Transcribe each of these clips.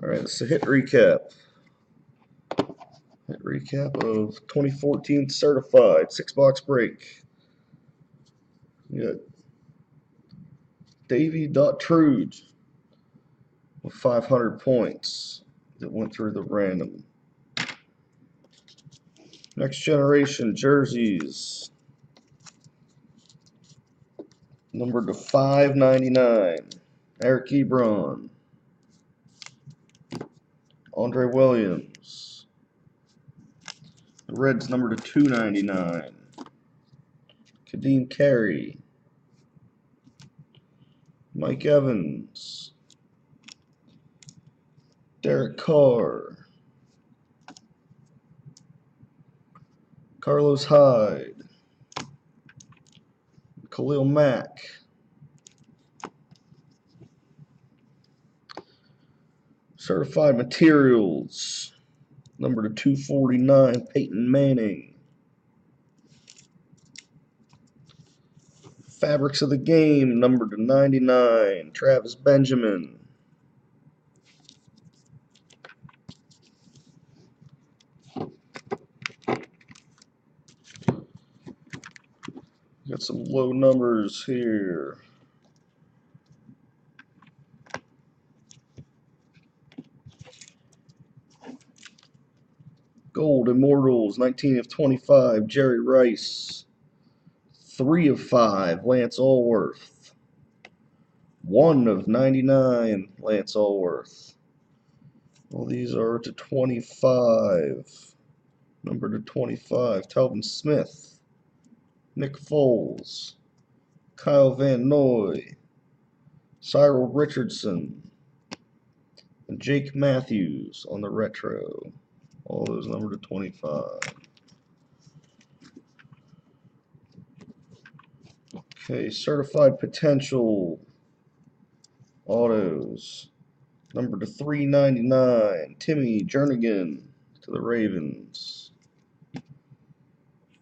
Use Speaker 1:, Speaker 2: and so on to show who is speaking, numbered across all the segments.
Speaker 1: Alright, this is a hit recap. Hit recap of 2014 certified 6-box break. We got Davey Trude with 500 points that went through the random. Next generation jerseys. Numbered to 599. Eric Ebron. Andre Williams. The Reds numbered to 299. Kadeem Carey. Mike Evans. Derek Carr. Carlos Hyde. Khalil Mack. Certified materials. Number to 249, Peyton Manning. Fabrics of the game, number to 99, Travis Benjamin. Got some low numbers here. Gold Immortals, 19 of 25, Jerry Rice. 3 of 5, Lance Allworth. 1 of 99, Lance Allworth. Well, these are to 25. Number to 25, Talvin Smith. Nick Foles. Kyle Van Noy. Cyril Richardson. And Jake Matthews on the retro. All those numbered to 25. Okay, certified potential autos. Number to 399, Timmy Jernigan to the Ravens.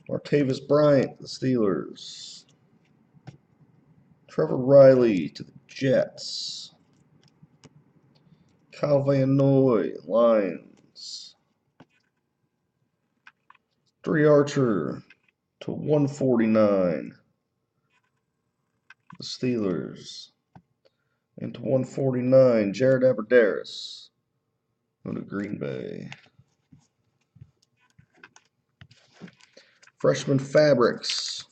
Speaker 1: Martavis Bryant, the Steelers. Trevor Riley to the Jets. Kyle Van Noy, Lions. Dre Archer to 149, the Steelers. And to 149, Jared Abbrederis go to Green Bay. Freshman Fabrics.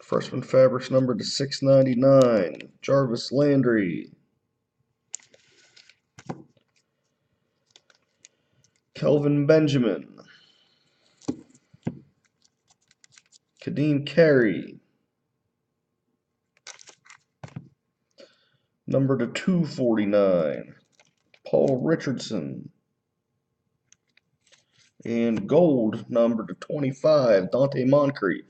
Speaker 1: Freshman Fabrics numbered to 699, Jarvis Landry. Kelvin Benjamin. Kadeem Carey. Number to 249, Paul Richardson. And gold, number to 25, Dante Moncrief.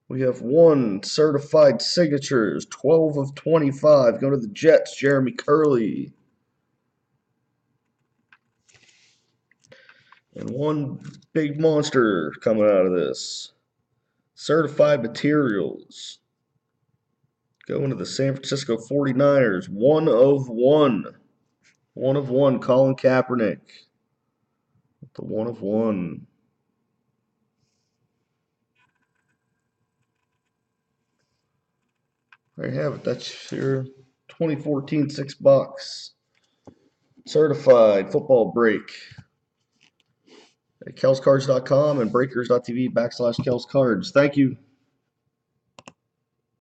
Speaker 1: We have 1 certified signatures, 12 of 25, go to the Jets, Jeremy Curley. And 1 big monster coming out of this. Certified materials. Going to the San Francisco 49ers. 1 of 1. 1 of 1. Colin Kaepernick. The 1 of 1. There you have it. That's your 2014 6-box certified football break at KelsCards.com and breakers.tv/KelsCards. Thank you.